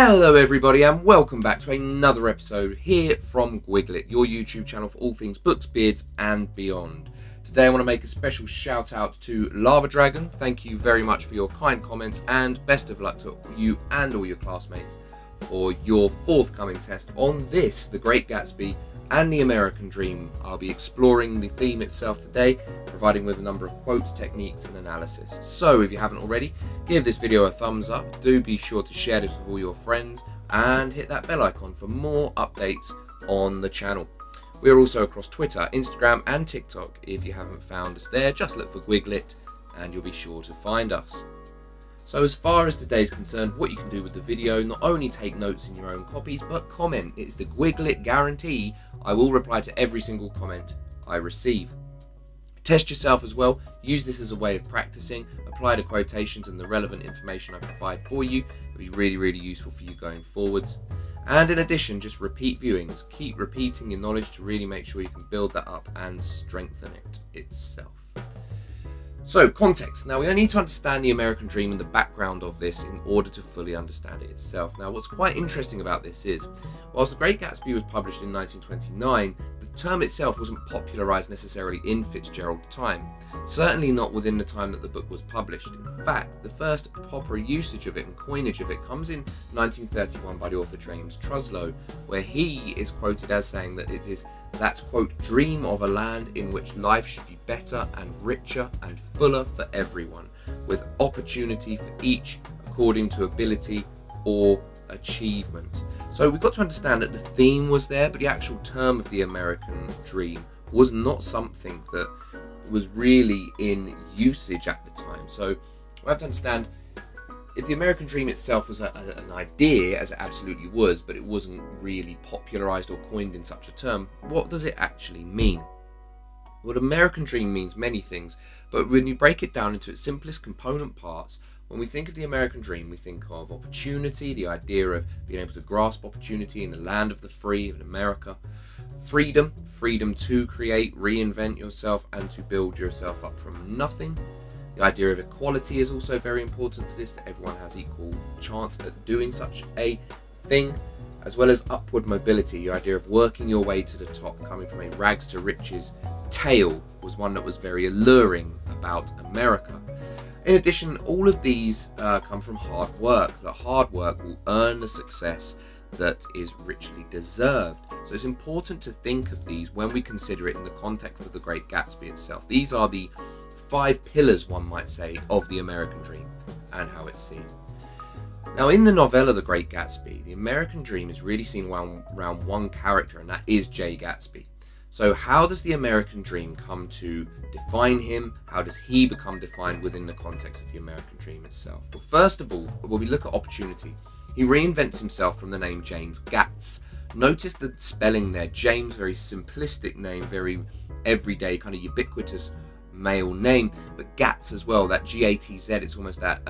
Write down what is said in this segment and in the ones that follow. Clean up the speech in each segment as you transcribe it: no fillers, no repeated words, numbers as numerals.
Hello everybody and welcome back to another episode here from GuigLit, your YouTube channel for all things books, beards and beyond. Today I want to make a special shout out to Lava Dragon. Thank you very much for your kind comments and best of luck to you and all your classmates for your forthcoming test on this, The Great Gatsby and the American Dream. I'll be exploring the theme itself today, providing with a number of quotes, techniques and analysis. So if you haven't already, give this video a thumbs up, do be sure to share this with all your friends and hit that bell icon for more updates on the channel. We're also across Twitter, Instagram and TikTok. If you haven't found us there, just look for GuigLit and you'll be sure to find us. So as far as today's concerned, what you can do with the video, not only take notes in your own copies, but comment. It's the GuigLit guarantee. I will reply to every single comment I receive. Test yourself as well. Use this as a way of practicing. Apply the quotations and the relevant information I provide for you. It'll be really useful for you going forwards. And in addition, just repeat viewings. Keep repeating your knowledge to really make sure you can build that up and strengthen it itself. So, context. Now, we need to understand the American Dream and the background of this in order to fully understand it itself. Now, what's quite interesting about this is, whilst The Great Gatsby was published in 1929, the term itself wasn't popularised necessarily in Fitzgerald's time. Certainly not within the time that the book was published. In fact, the first proper usage of it and coinage of it comes in 1931 by the author James Truslow, where he is quoted as saying that it is that, quote, dream of a land in which life should be better and richer and fuller for everyone, with opportunity for each according to ability or achievement. So we've got to understand that the theme was there, but the actual term of the American Dream was not something that was really in usage at the time. So we have to understand, if the American Dream itself was an idea, as it absolutely was, but it wasn't really popularised or coined in such a term, what does it actually mean? Well, the American Dream means many things, but when you break it down into its simplest component parts, when we think of the American Dream, we think of opportunity, the idea of being able to grasp opportunity in the land of the free, in America. Freedom to create, reinvent yourself and to build yourself up from nothing. The idea of equality is also very important to this, that everyone has equal chance at doing such a thing, as well as upward mobility. The idea of working your way to the top, coming from a rags to riches tale, was one that was very alluring about America. In addition, all of these come from hard work. That hard work will earn the success that is richly deserved. So it's important to think of these when we consider it in the context of The Great Gatsby itself. These are the 5 pillars, one might say, of the American Dream and how it's seen. Now, in the novella The Great Gatsby, the American Dream is really seen around one character, and that is J. Gatsby. So how does the American Dream come to define him? How does he become defined within the context of the American Dream itself? Well, first of all, when we look at opportunity, he reinvents himself from the name James Gats. Notice the spelling there. James, very simplistic name, very everyday, kind of ubiquitous male name, but Gats as well, that G-A-T-Z, it's almost that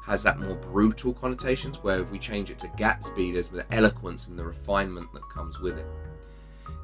has that more brutal connotations, where if we change it to Gatsby, there's the eloquence and the refinement that comes with it.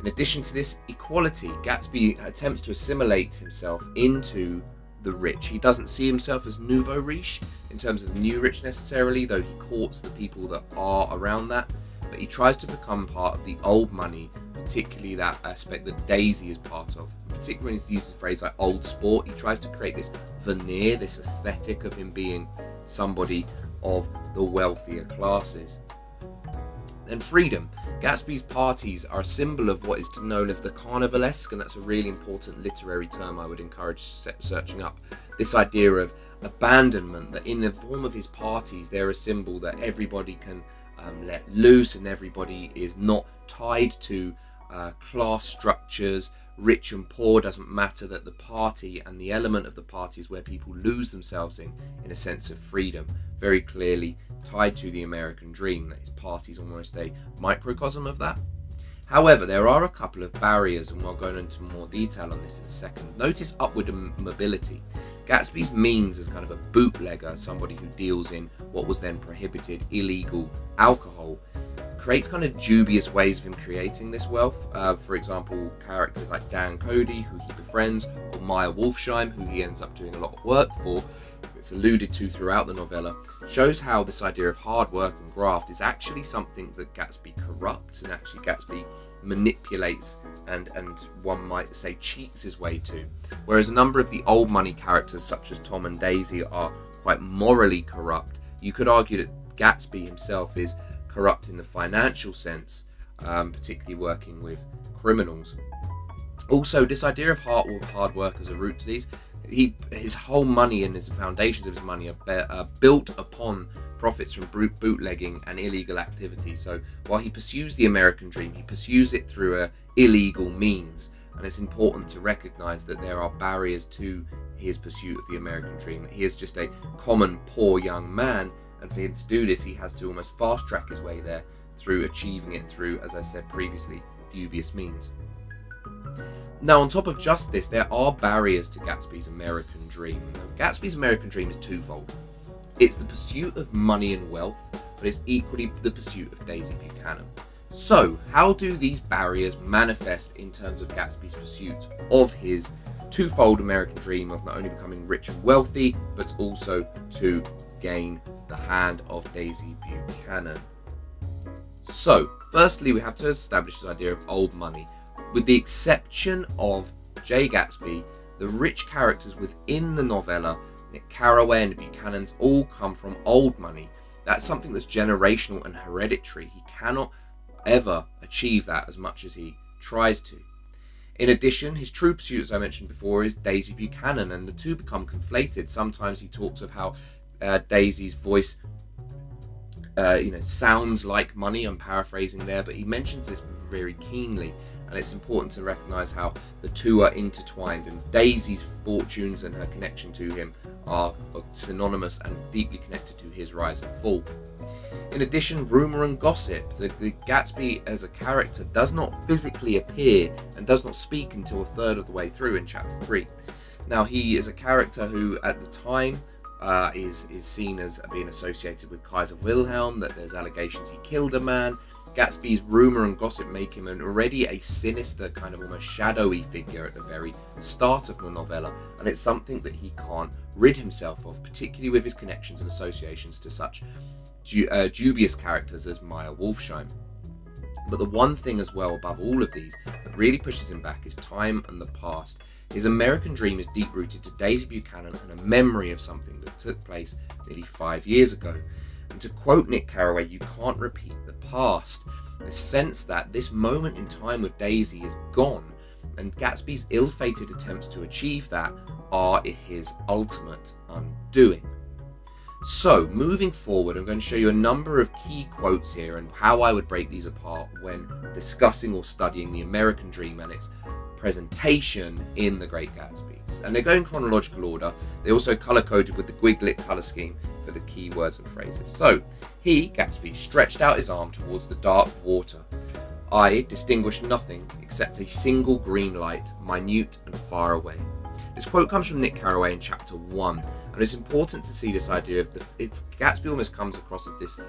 In addition to this, equality. Gatsby attempts to assimilate himself into the rich. He doesn't see himself as nouveau riche in terms of new rich necessarily, though he courts the people that are around that, but he tries to become part of the old money, particularly that aspect that Daisy is part of. Particularly when he uses a phrase like old sport, he tries to create this veneer, this aesthetic of him being somebody of the wealthier classes. Then freedom. Gatsby's parties are a symbol of what is known as the carnivalesque, and that's a really important literary term I would encourage searching up. This idea of abandonment, that in the form of his parties they're a symbol that everybody can let loose and everybody is not tied to class structures. Rich and poor doesn't matter, that the party and the element of the party is where people lose themselves in a sense of freedom, very clearly tied to the American Dream, that his party is almost a microcosm of that. However, there are a couple of barriers, and we'll go into more detail on this in a second. Notice upward mobility. Gatsby's means as kind of a bootlegger, somebody who deals in what was then prohibited illegal alcohol, creates kind of dubious ways of him creating this wealth. For example, characters like Dan Cody, who he befriends, or Maya Wolfsheim, who he ends up doing a lot of work for, it's alluded to throughout the novella, shows how this idea of hard work and graft is actually something that Gatsby corrupts, and actually Gatsby manipulates and one might say cheats his way to. Whereas a number of the old money characters such as Tom and Daisy are quite morally corrupt, you could argue that Gatsby himself is corrupt in the financial sense, particularly working with criminals. Also, this idea of hard work as a root to these, his whole money and his foundations of his money are built upon profits from bootlegging and illegal activity. So while he pursues the American dream, he pursues it through illegal means, and it's important to recognize that there are barriers to his pursuit of the American dream. He is just a common poor young man, and for him to do this, he has to almost fast track his way there through achieving it through, as I said previously, dubious means. Now, on top of just this, there are barriers to Gatsby's American dream. Now, Gatsby's American dream is twofold. It's the pursuit of money and wealth, but it's equally the pursuit of Daisy Buchanan. So, how do these barriers manifest in terms of Gatsby's pursuit of his twofold American dream of not only becoming rich and wealthy, but also to gain the hand of Daisy Buchanan? So, firstly, we have to establish this idea of old money. With the exception of J. Gatsby, the rich characters within the novella, Nick Carraway and the Buchanans, all come from old money. That's something that's generational and hereditary. He cannot ever achieve that as much as he tries to. In addition, his true pursuit, as I mentioned before, is Daisy Buchanan, and the two become conflated. Sometimes he talks of how Daisy's voice sounds like money. I'm paraphrasing there, but he mentions this very keenly. And it's important to recognise how the two are intertwined, and Daisy's fortunes and her connection to him are synonymous and deeply connected to his rise and fall. In addition, rumour and gossip. The Gatsby as a character does not physically appear and does not speak until a third of the way through in chapter 3. Now, he is a character who at the time is seen as being associated with Kaiser Wilhelm, that there's allegations he killed a man. Gatsby's rumour and gossip make him already a sinister, kind of almost shadowy figure at the very start of the novella, and it's something that he can't rid himself of, particularly with his connections and associations to such dubious characters as Meyer Wolfsheim. But the one thing as well above all of these that really pushes him back is time and the past. His American dream is deep-rooted to Daisy Buchanan and a memory of something that took place nearly 5 years ago. And to quote Nick Carraway, you can't repeat the past. The sense that this moment in time with Daisy is gone, and Gatsby's ill-fated attempts to achieve that are his ultimate undoing. So, moving forward, I'm going to show you a number of key quotes here and how I would break these apart when discussing or studying the American dream and its presentation in The Great Gatsby. And they go in chronological order. They also colour-coded with the GuigLit colour scheme for the key words and phrases. So, he, Gatsby, stretched out his arm towards the dark water. I distinguished nothing except a single green light, minute and far away. This quote comes from Nick Carraway in chapter 1, and it's important to see this idea of Gatsby almost comes across as this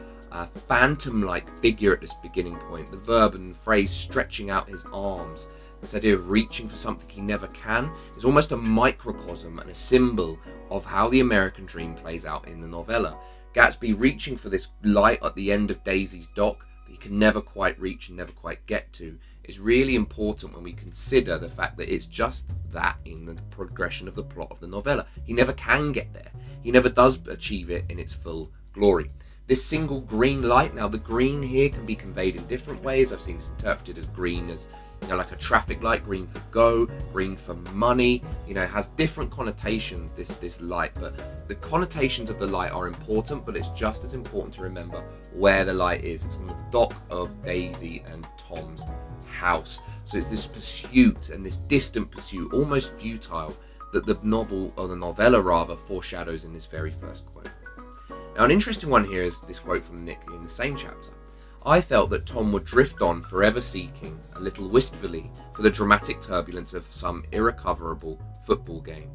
phantom-like figure at this beginning point. The verb and phrase stretching out his arms, this idea of reaching for something he never can, is almost a microcosm and a symbol of how the American dream plays out in the novella. Gatsby reaching for this light at the end of Daisy's dock that he can never quite reach and never quite get to is really important when we consider the fact that it's just that in the progression of the plot of the novella. He never can get there. He never does achieve it in its full glory. This single green light, now the green here can be conveyed in different ways. I've seen this interpreted as green as like a traffic light, green for go, green for money. It has different connotations, this light, but the connotations of the light are important, but it's just as important to remember where the light is. It's on the dock of Daisy and Tom's house. So it's this pursuit, and this distant pursuit, almost futile, that the novel, or the novella rather, foreshadows in this very first quote. Now, an interesting one here is this quote from Nick in the same chapter. I felt that Tom would drift on, forever seeking, a little wistfully, for the dramatic turbulence of some irrecoverable football game.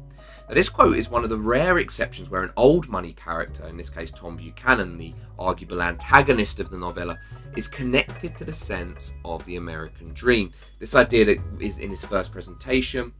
Now, this quote is one of the rare exceptions where an old money character, in this case Tom Buchanan, the arguable antagonist of the novella, is connected to the sense of the American dream. This idea that is in his first presentation,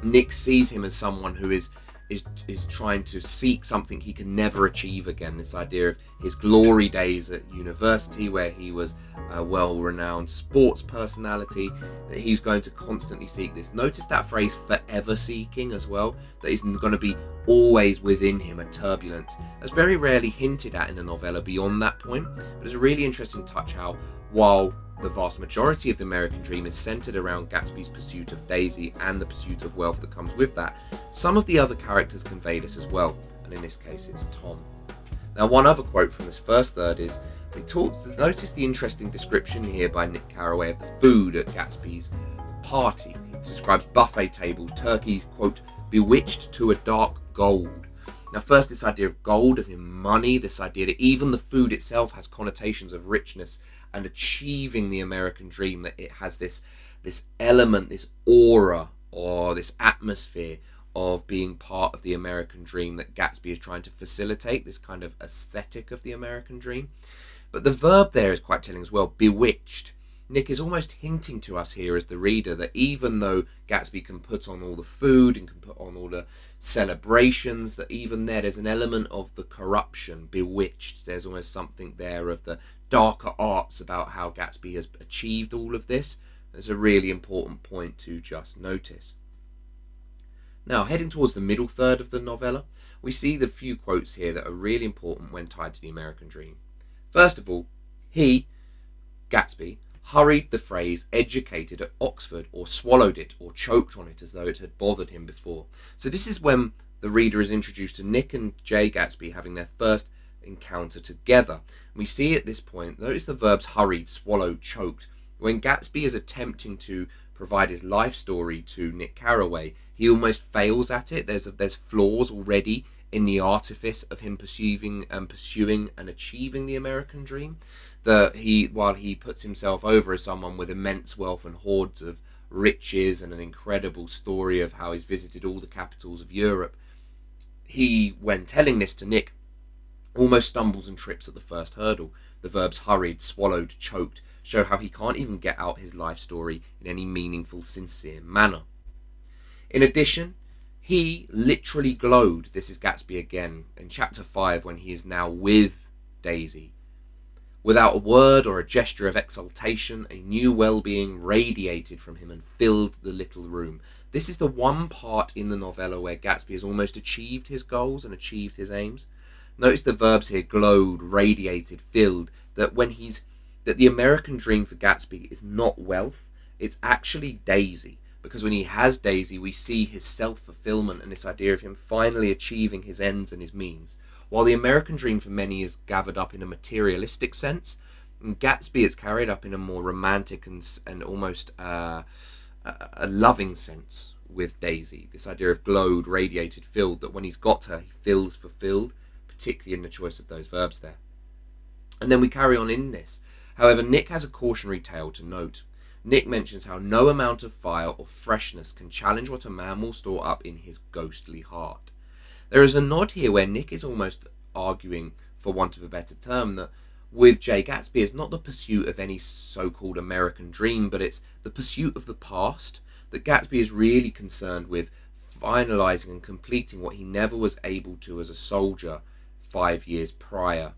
Nick sees him as someone who is is trying to seek something he can never achieve again. This idea of his glory days at university, where he was a well-renowned sports personality, that he's going to constantly seek this. Notice that phrase, forever seeking, as well, that is going to be always within him, a turbulence. That's very rarely hinted at in a novella beyond that point, but it's a really interesting touch how, while the vast majority of the American dream is centered around Gatsby's pursuit of Daisy and the pursuit of wealth that comes with that, some of the other characters convey this as well, and in this case it's Tom. Now, one other quote from this first third is, notice the interesting description here by Nick Carraway of the food at Gatsby's party. He describes buffet tables, turkeys, quote, bewitched to a dark gold. Now, first, this idea of gold as in money, this idea that even the food itself has connotations of richness and achieving the American dream, that it has this element, this aura, or this atmosphere of being part of the American dream that Gatsby is trying to facilitate, this kind of aesthetic of the American dream. But the verb there is quite telling as well, bewitched. Nick is almost hinting to us here as the reader that even though Gatsby can put on all the food and can put on all the celebrations, that even there's an element of the corruption, bewitched. There's almost something there of the darker arts about how Gatsby has achieved all of this. There's a really important point to just notice. Now, heading towards the middle third of the novella, we see the few quotes here that are really important when tied to the American dream. First of all, he, Gatsby, hurried the phrase educated at Oxford, or swallowed it, or choked on it as though it had bothered him before. So this is when the reader is introduced to Nick and J. Gatsby having their first encounter together. We see at this point, notice the verbs hurried, swallowed, choked. When Gatsby is attempting to provide his life story to Nick Carraway, he almost fails at it. There's flaws already in the artifice of him pursuing and achieving the American dream. That while he puts himself over as someone with immense wealth and hordes of riches and an incredible story of how he's visited all the capitals of Europe, he, when telling this to Nick, almost stumbles and trips at the first hurdle. The verbs hurried, swallowed, choked show how he can't even get out his life story in any meaningful, sincere manner. In addition, he literally glowed, this is Gatsby again, in chapter 5 when he is now with Daisy. Without a word or a gesture of exultation, a new well-being radiated from him and filled the little room. This is the one part in the novella where Gatsby has almost achieved his goals and achieved his aims. Notice the verbs here, glowed, radiated, filled, that the American dream for Gatsby is not wealth, it's actually Daisy. Because when he has Daisy, we see his self-fulfillment and this idea of him finally achieving his ends and his means. While the American dream for many is gathered up in a materialistic sense, in Gatsby it's carried up in a more romantic and almost a loving sense with Daisy. This idea of glowed, radiated, filled, that when he's got her, he feels fulfilled, particularly in the choice of those verbs there. And then we carry on in this. However, Nick has a cautionary tale to note. Nick mentions how no amount of fire or freshness can challenge what a man will store up in his ghostly heart. There is a nod here where Nick is almost arguing, for want of a better term, that with J. Gatsby it's not the pursuit of any so-called American dream, but it's the pursuit of the past, that Gatsby is really concerned with finalising and completing what he never was able to as a soldier 5 years prior.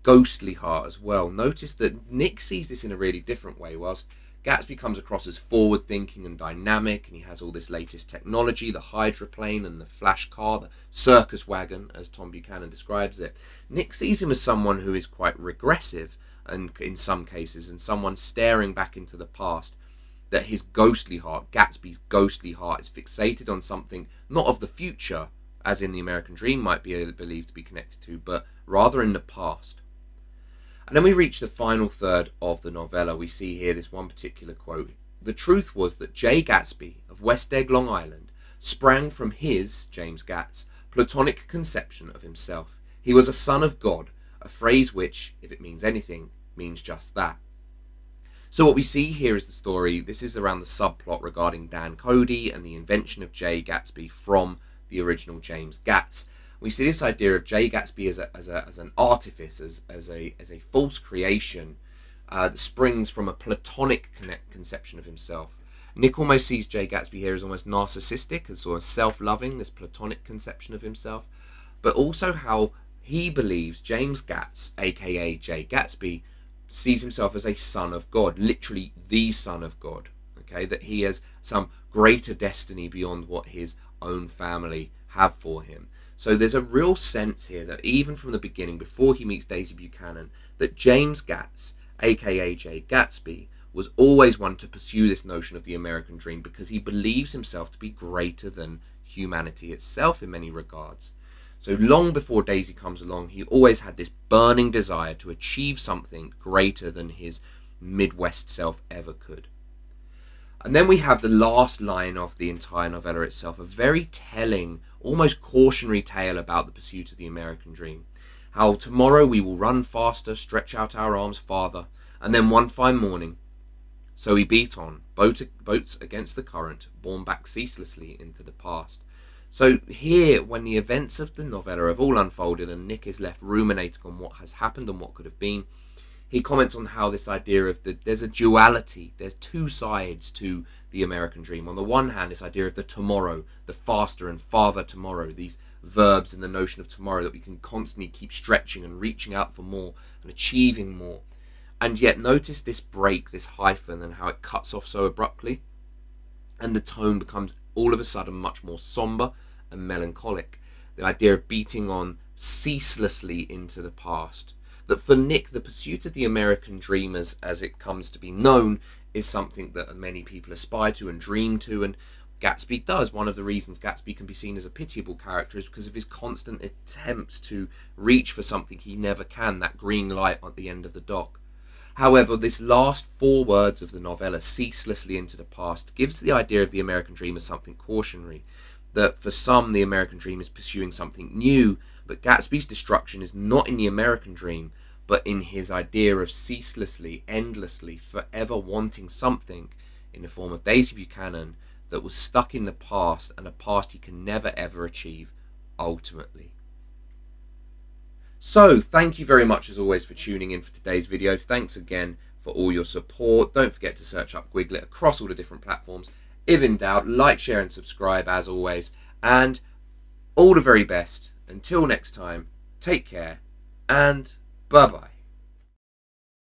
Ghostly heart as well. Notice that Nick sees this in a really different way. Whilst Gatsby comes across as forward-thinking and dynamic, and he has all this latest technology, the hydroplane and the flash car, the circus wagon, as Tom Buchanan describes it, Nick sees him as someone who is quite regressive, and in some cases, and someone staring back into the past, that his ghostly heart, Gatsby's ghostly heart, is fixated on something not of the future, as in the American dream might be believed to be connected to, but rather in the past. And then we reach the final third of the novella. We see here this one particular quote. The truth was that J. Gatsby of West Egg, Long Island, sprang from his, James Gat's, platonic conception of himself. He was a son of God, a phrase which, if it means anything, means just that. So what we see here is the story. This is around the subplot regarding Dan Cody and the invention of J. Gatsby from the original James Gat's. We see this idea of J. Gatsby as an artifice, as a false creation that springs from a platonic conception of himself. Nick almost sees Jay Gatsby here as almost narcissistic, as sort of self-loving, this platonic conception of himself, but also how he believes James Gatz, aka Jay Gatsby, sees himself as a son of God, literally the son of God. Okay, that he has some greater destiny beyond what his own family have for him. So there's a real sense here that even from the beginning, before he meets Daisy Buchanan, that James Gatz, aka Jay Gatsby, was always one to pursue this notion of the American dream because he believes himself to be greater than humanity itself in many regards. So long before Daisy comes along, he always had this burning desire to achieve something greater than his Midwest self ever could. And then we have the last line of the entire novella itself, a very telling, almost cautionary tale about the pursuit of the American dream. How tomorrow we will run faster, stretch out our arms farther, and then one fine morning, so we beat on, boats against the current, borne back ceaselessly into the past. So here, when the events of the novella have all unfolded and Nick is left ruminating on what has happened and what could have been, he comments on how this idea of there's a duality, there's two sides to the American dream. On the one hand, this idea of the tomorrow, the faster and farther tomorrow, these verbs and the notion of tomorrow that we can constantly keep stretching and reaching out for more and achieving more. And yet notice this break, this hyphen, and how it cuts off so abruptly. And the tone becomes all of a sudden much more somber and melancholic. The idea of beating on ceaselessly into the past. That for Nick, the pursuit of the American dream, as it comes to be known, is something that many people aspire to and dream to, and Gatsby does. One of the reasons Gatsby can be seen as a pitiable character is because of his constant attempts to reach for something he never can, that green light at the end of the dock. However, this last 4 words of the novella, ceaselessly into the past, gives the idea of the American dream as something cautionary. That for some, the American dream is pursuing something new, but Gatsby's destruction is not in the American dream, but in his idea of ceaselessly, endlessly, forever wanting something in the form of Daisy Buchanan that was stuck in the past, and a past he can never ever achieve ultimately. So, thank you very much as always for tuning in for today's video. Thanks again for all your support. Don't forget to search up GuigLit across all the different platforms. If in doubt, like, share and subscribe as always. And all the very best. Until next time, take care and bye-bye.